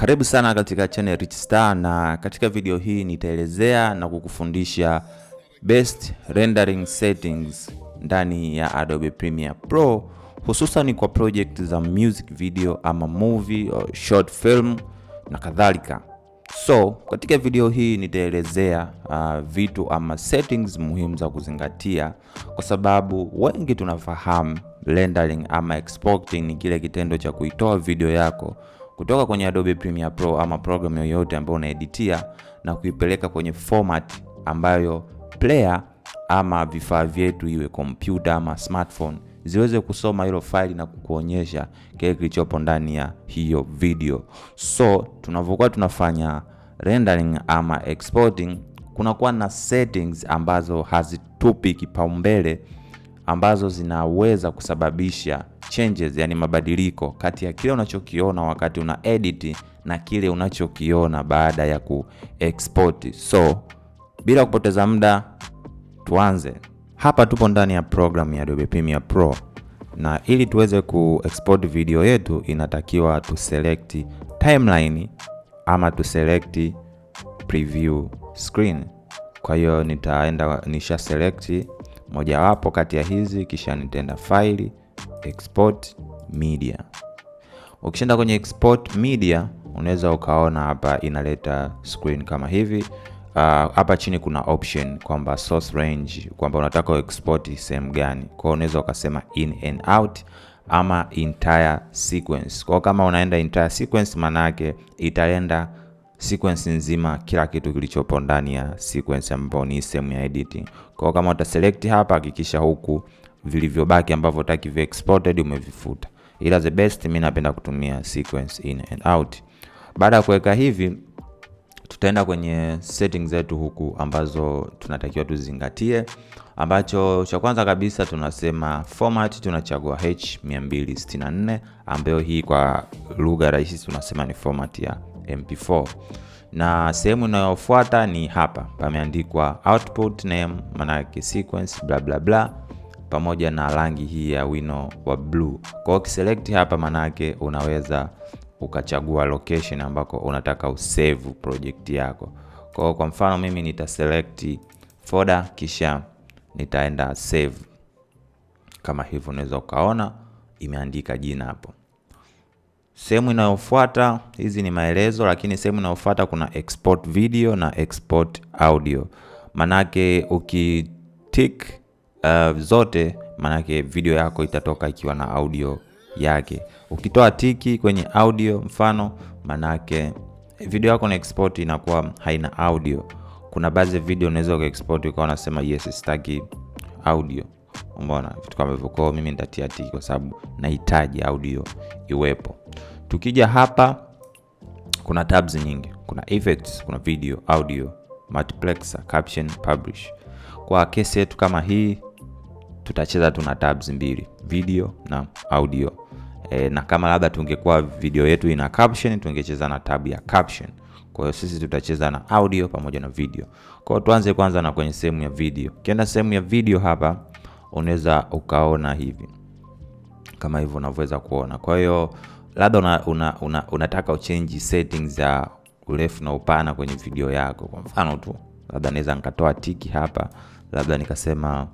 Karibu sana katika channel Richstar, na katika video hii nitaelezea na kukufundisha best rendering settings ndani ya Adobe Premiere Pro, hususan kwa project za music video ama movie or short film na kadhalika. So katika video hii nitaelezea vitu ama settings muhimu za kuzingatia, kwa sababu wengi tunafahamu rendering ama exporting ni kile kitendo cha kuitoa video yako kutoka kwenye Adobe Premiere Pro ama program yoyote ambayo unaeditia na kuipeleka kwenye format ambayo player ama vifaa vyetu, iwe computer ama smartphone, ziweze kusoma hilo file na kukuonyesha kile kilichopo ndani ya hiyo video. So tunavyokuwa tunafanya rendering ama exporting, kunakuwa na settings ambazo hazitupi kipaumbele, ambazo zinaweza kusababisha changes, yani mabadiliko kati ya kile unachokiona wakati una edit na kile unachokiona baada ya ku-export. So bila kupoteza muda, tuanze. Hapa tupo ndani ya program ya Adobe Premiere Pro, na ili tuweze ku-export video yetu inatakiwa tu select timeline ama tu select preview screen. Kwa hiyo nisha select moja wapo kati ya hizi, kisha nitaenda file, export media. Ukishaenda kwenye export media, unaweza ukaona hapa inaleta screen kama hivi. Hapa chini kuna option kwamba source range, kwamba unataka export sehemu gani. Kwa hiyo unaweza ukasema in and out ama entire sequence. Kwa kama unaenda entire sequence, maana yake itaenda sequence nzima, kila kitu kilichopo ndani ya sequence ambayo ni sehemu ya editing. Kwa kama utaselect hapa, hakikisha huku vilivyobaki ambavyo utaki vi exported umevifuta. Ila the best mimi napenda kutumia sequence in and out. Baada ya kuweka hivi, tutaenda kwenye settings zetu huku ambazo tunatakiwa tuzingatie, ambacho cha kwanza kabisa tunasema format, tunachagua H264 ambayo hii kwa lugha rahisi tunasema ni format ya MP4. Na sehemu inayofuata ni hapa pameandikwa output name, maana yake sequence bla bla bla, pamoja na rangi hii ya wino wa blue. Kwa ukiselect hapa, maana yake unaweza ukachagua location ambako unataka usave project yako. Kwa mfano mimi nitaselect folder, kisha nitaenda save kama hivyo. Unaweza ukaona imeandika jina hapo. Sehemu inayofuata, hizi ni maelezo, lakini sehemu inayofuata kuna export video na export audio. Manake ukitick zote, manake video yako itatoka ikiwa na audio yake. Ukitoa tiki kwenye audio mfano, manake video yako na export inakuwa haina audio. Kuna baadhi ya video unaweza ku-export ukawa unasema yes, sitaki audio. Umeona vitu kama hivyo. Kwa mimi nitatia tiki kwa sababu nahitaji audio iwepo. Tukija hapa, kuna tabs nyingi. Kuna effects, kuna video, audio, multiplexer, caption, publish. Kwa kesi yetu kama hii, tutacheza tuna tabs mbili, video na audio. Na kama labda tungekuwa video yetu ina caption, tungecheza na tab ya caption. Kwa hiyo sisi tutacheza na audio pamoja na video. Kwa hiyo tuanze kwanza na kwenye sehemu ya video. Ukienda sehemu ya video hapa, unaweza ukaona hivi kama hivyo unavyoweza kuona. Kwa hiyo labda unataka uchange settings za urefu na upana kwenye video yako. Kwa mfano tu, labda naweza nikatoa tiki hapa, labda nikasema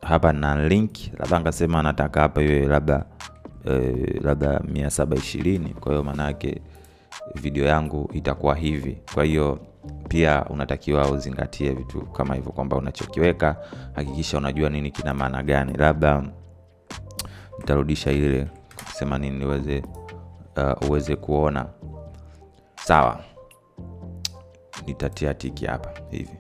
hapa na link, labda nikasema nataka hapa iwe labda 720. Kwa hiyo maana yake video yangu itakuwa hivi. Kwa hiyo pia unatakiwa uzingatie vitu kama hivyo, kwamba unachokiweka hakikisha unajua nini kina maana gani. Labda nitarudisha ile kusema nini uweze kuona. Sawa, nitatia tiki hapa hivi.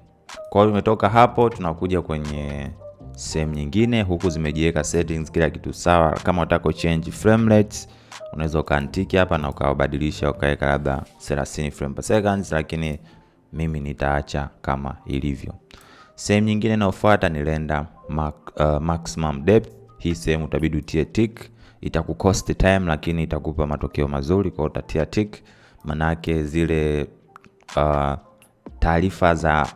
Kwa hiyo umetoka hapo, tunakuja kwenye sehemu nyingine. Huku zimejiweka settings, kila kitu sawa. Kama unataka change frame rates, unaweza ukaantiki hapa na ukabadilisha ukaweka labda 30 frame per second, lakini mimi nitaacha kama ilivyo. Sehemu nyingine inayofuata ni render maximum depth. Hii sehemu utabidi utie tick. Itakucost time lakini itakupa matokeo mazuri. Kwa utatia tick, manake zile taarifa za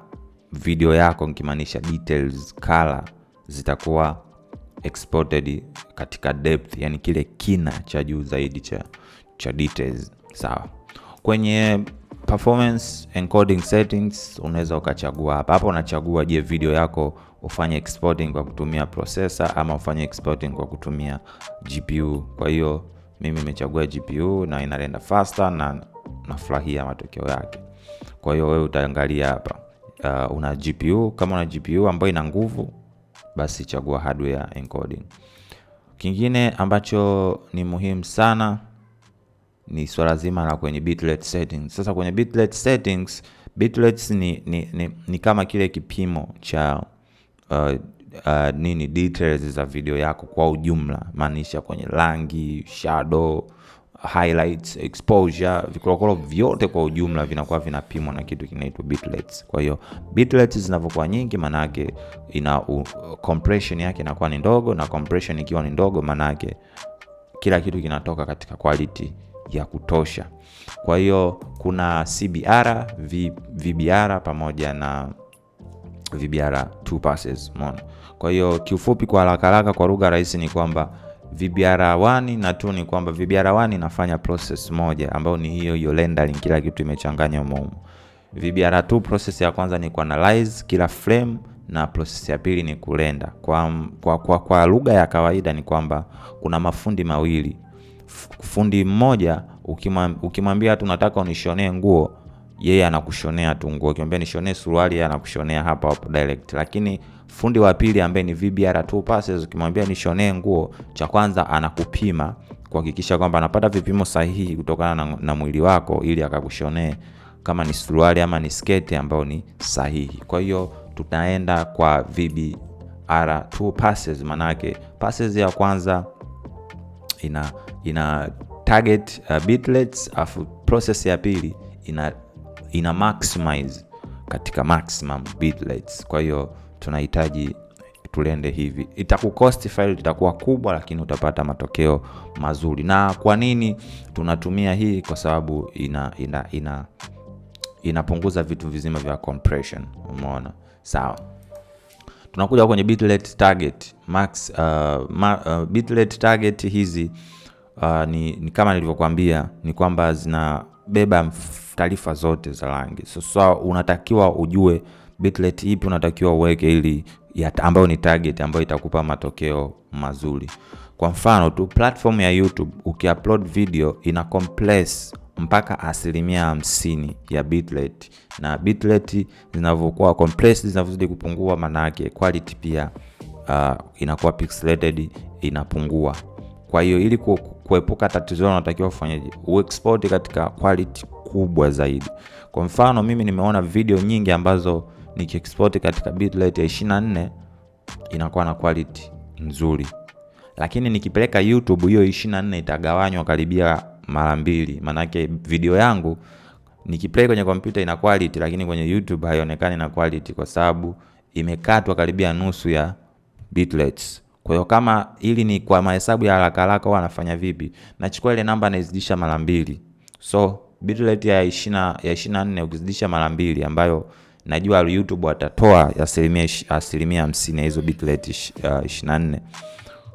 video yako, nikimaanisha details, color, zitakuwa exported katika depth, yani kile kina cha juu zaidi cha details. Sawa. Kwenye performance encoding settings unaweza ukachagua hapa. Hapo unachagua je, video yako ufanye exporting kwa kutumia processor ama ufanye exporting kwa kutumia GPU. Kwa hiyo mimi nimechagua GPU na inarenda faster na nafurahia matokeo yake. Kwa hiyo wewe utaangalia hapa una GPU, kama una GPU ambayo ina nguvu basi chagua hardware encoding. Kingine ambacho ni muhimu sana ni swala zima la kwenye bitrate settings. Sasa kwenye bitrate settings, bitrates ni kama kile kipimo cha details za video yako kwa ujumla, maanisha kwenye rangi, shadow, highlights, exposure, vikolokolo vyote kwa ujumla vinakuwa vinapimwa na kitu kinaitwa bitrates. Kwa hiyo bitrates zinavyokuwa nyingi maana yake compression yake inakuwa ni ndogo, na compression ikiwa ni ndogo maana yake kila kitu kinatoka katika quality ya kutosha. Kwa hiyo kuna CBR, VBR pamoja na VBR 2 passes, umeona. Kwa hiyo kiufupi kwa haraka kwa lugha rahisi ni kwamba VBR 1 na 2 ni kwamba VBR 1 inafanya process moja ambayo ni hiyo rendering, kila kitu imechanganywa humo. VBR 2 process ya kwanza ni kuanalyze kila frame na process ya pili ni kurenda. Kwa lugha ya kawaida ni kwamba kuna mafundi mawili. Fundi mmoja ukimwambia tunataka unishonee nguo, yeye anakushonea tu nguo. Ukimwambia nishonee suruali, yeye anakushonea hapo direct. Lakini fundi wa pili ambaye ni VBR 2 passes, ukimwambia nishonee nguo, cha kwanza anakupima kuhakikisha kwamba anapata vipimo sahihi kutokana na mwili wako ili akakushonee kama ni suruali ama ni sketi ambayo ni sahihi. Kwa hiyo tutaenda kwa VBR 2 passes, manake passes ya kwanza ina target bitrates, afu process ya pili ina maximize katika maximum bitrates. Kwa hiyo tunahitaji tulende hivi. Itakucost file itakuwa kubwa, lakini utapata matokeo mazuri. Na kwa nini tunatumia hii? Kwa sababu inapunguza vitu vizima vya compression, umeona. Sawa. Tunakuja kwenye bitrate target max. Bitrate target hizi ni kama nilivyokuambia ni kwamba zinabeba taarifa zote za rangi. So unatakiwa ujue bitrate ipi unatakiwa uweke ili ambayo ni target ambayo itakupa matokeo mazuri. Kwa mfano tu platform ya YouTube ukiupload video ina compress mpaka 50% ya bitrate, na bitrate zinavyokuwa compressed zinavyozidi kupungua maana yake quality pia inakuwa pixelated, inapungua. Kwa hiyo ili kuepuka tatizo unatakiwa ufanyeje? Uexport katika quality kubwa zaidi. Kwa mfano mimi nimeona video nyingi ambazo nikiexport katika bitrate ya 24 inakuwa na quality nzuri, lakini nikipeleka YouTube hiyo 24 itagawanywa karibia mara 2. Maana yake video yangu nikiplay kwenye kompyuta ina quality, lakini kwenye YouTube haionekani na quality kwa sababu imekatwa karibia nusu ya bitrates. Kwa hiyo kama ili ni kwa mahesabu ya haraka wanafanya vipi? Nachukua ile namba naizidisha mara 2. So bitrate ya 24 ukizidisha mara 2, ambayo najua YouTube watatoa asilimia 50 ya hizo bitrate 24.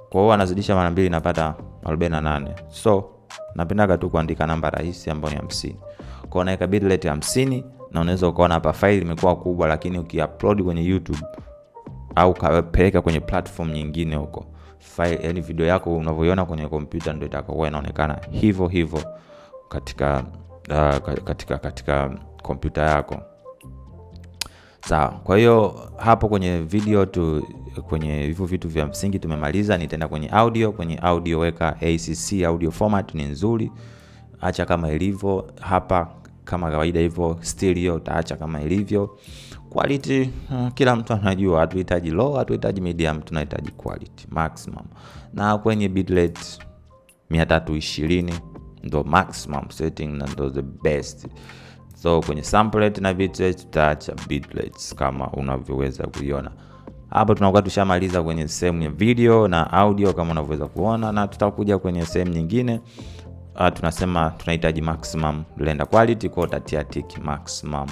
Kwa hiyo anazidisha mara 2 napata 48. So napendaga tu kuandika namba rahisi ambayo ni 50. Kwa hiyo naweka bitrate 50 na unaweza ukaona hapa file imekuwa kubwa, lakini ukiupload kwenye YouTube au kapeleka kwenye platform nyingine huko, file yani video yako unavyoiona kwenye kompyuta ndio itakuwa inaonekana hivyo katika kompyuta yako. Sawa. Kwa hiyo hapo kwenye video kwenye hivyo vitu vya msingi tumemaliza. Nitaenda kwenye audio. Kwenye audio weka ACC audio format ni nzuri, acha kama ilivyo hapa kama kawaida hivyo. Stereo utaacha kama ilivyo. Quality kila mtu anajua, hatuhitaji low, hatuhitaji medium, tunahitaji quality maximum. Na kwenye bitrate 320 ndo maximum setting na ndo the best. So kwenye sample rate na bitrate tutaacha bitrates kama unavyoweza kuiona. Hapa tunakuwa tushamaliza kwenye sehemu ya video na audio kama unavyoweza kuona, na tutakuja kwenye sehemu nyingine. Tunasema tunahitaji maximum render quality, kwa utatia tick maximum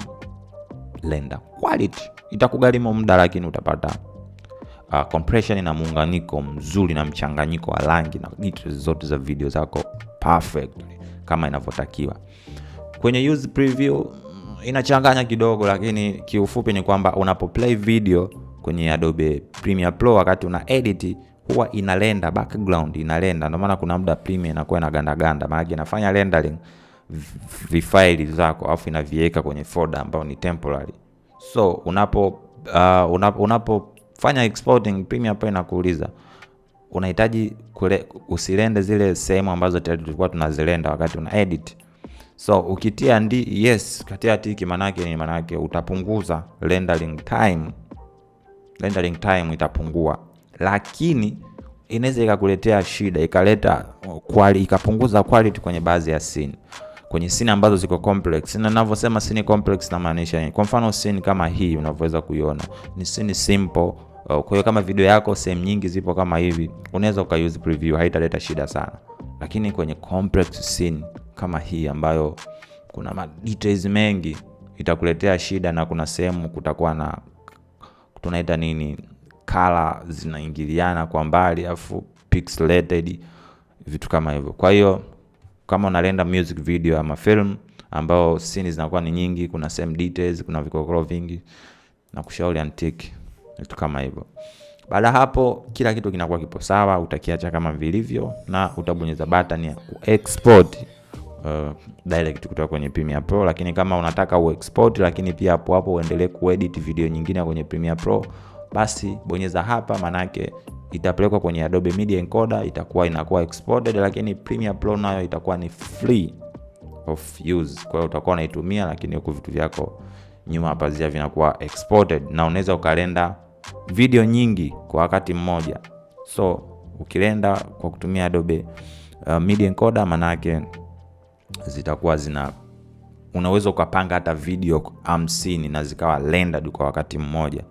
render quality. Itakugharimu muda, lakini utapata compression na muunganiko mzuri na mchanganyiko wa rangi na details zote za video zako perfectly. kama inavyotakiwa. Kwenye use preview inachanganya kidogo, lakini kiufupi ni kwamba unapo play video kwenye Adobe Premiere Pro wakati una edit huwa inalenda background, inalenda. Ndio maana kuna muda Premiere inakuwa inaganda, maana inafanya rendering file zako afu inaviweka kwenye folder ambao ni temporary. So unapofanya exporting, Premiere Pro inakuuliza unahitaji usilende zile sehemu ambazo tayari tulikuwa tunazilenda wakati una edit. So ukitia yes, katia tiki, manake utapunguza rendering time. Rendering time itapungua, lakini inaweza ikakuletea shida, ikapunguza quality kwenye baadhi ya scene. Kwenye scene ambazo ziko complex. Na ninavyosema scene complex na maanisha nini? Kwa mfano scene kama hii unavyoweza kuiona ni scene simple. Kwa hiyo kama video yako sehemu nyingi zipo kama hivi, unaweza ukause preview, haitaleta shida sana. Lakini kwenye complex scene kama hii ambayo kuna details mengi, itakuletea shida, na kuna sehemu kutakuwa na tunaita nini, color zinaingiliana kwa mbali afu pixelated, vitu kama hivyo. Kwa hiyo kama unalenda music video ama film ambao scene zinakuwa ni nyingi, kuna same details, kuna vikokoro vingi, na kushauri antique vitu kama hivyo. Baada hapo kila kitu kinakuwa kipo sawa, utakiacha kama vilivyo na utabonyeza button ya export direct kutoka kwenye Premiere Pro. Lakini kama unataka uexport lakini pia hapo uendelee kuedit video nyingine kwenye Premiere Pro, basi bonyeza hapa, manake itapelekwa kwenye Adobe Media Encoder, inakuwa exported, lakini Premiere Pro nayo itakuwa ni free of use. Kwa hiyo utakuwa unaitumia, lakini huko vitu vyako nyuma hapa vinakuwa exported, na unaweza ukalenda video nyingi kwa wakati mmoja. So ukilenda kwa kutumia Adobe Media Encoder, manake zitakuwa unaweza ukapanga hata video 50 na zikawa rendered kwa wakati mmoja.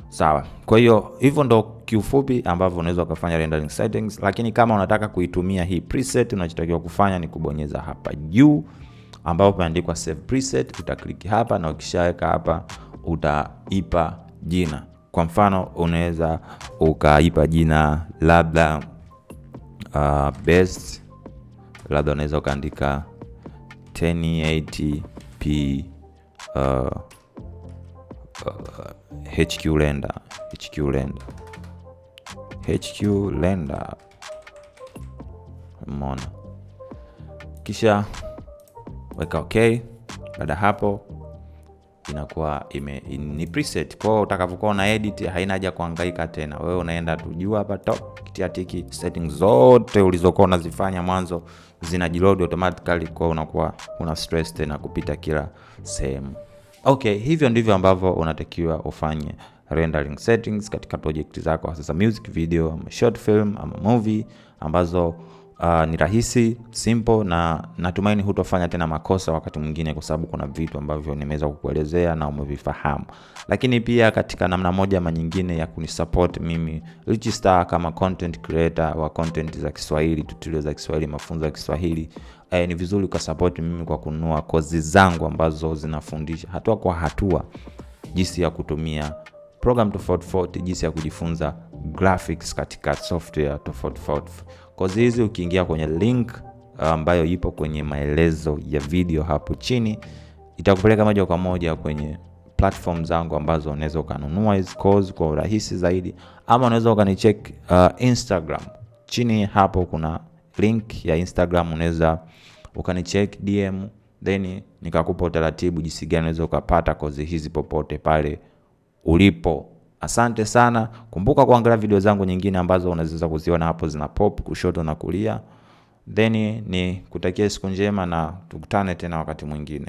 Sawa. Kwa hiyo hivyo ndo kiufupi ambavyo unaweza ukafanya rendering settings. Lakini kama unataka kuitumia hii preset, unachotakiwa kufanya ni kubonyeza hapa juu ambapo pameandikwa save preset. Utaklik hapa, na ukishaweka hapa utaipa jina. Kwa mfano unaweza ukaipa jina labda best, labda unaweza ukaandika 1080p HQ render. Umeona? Kisha weka okay. Baada hapo inakuwa ni preset. Kwa hiyo utakapokuwa una edit haina haja kuhangaika tena. Wewe unaenda tu juu hapa top, kitia tiki, settings zote ulizokuwa unazifanya mwanzo zinajiload automatically, kwa unakuwa una stress tena kupita kila sehemu. Okay, hivyo ndivyo ambavyo unatakiwa ufanye rendering settings katika project zako, sasa music video, ama short film, ama movie ambazo ni rahisi, simple, na natumaini hutofanya tena makosa wakati mwingine, kwa sababu kuna vitu ambavyo nimeweza kukuelezea na umevifahamu. Lakini pia katika namna moja ama nyingine ya kunisupport mimi Richstar kama content creator wa content za Kiswahili, tutorials za Kiswahili, mafunzo ya Kiswahili, ni vizuri ukasupport mimi kwa kununua kozi zangu ambazo zinafundisha hatua kwa hatua jinsi ya kutumia program tofauti, jinsi ya kujifunza graphics katika software tofauti. Kozi hizi ukiingia kwenye link ambayo ipo kwenye maelezo ya video hapo chini, itakupeleka moja kwa moja kwenye platform zangu ambazo unaweza ukanunua hizo course kwa urahisi zaidi, ama unaweza ukanicheck Instagram. Chini hapo kuna link ya Instagram, unaweza ukanicheck DM, then nikakupa utaratibu jinsi gani unaweza ukapata kozi hizi popote pale ulipo. Asante sana. Kumbuka kuangalia video zangu nyingine ambazo unaweza kuziona hapo, zina pop kushoto na kulia. Then ni kutakia siku njema na tukutane tena wakati mwingine.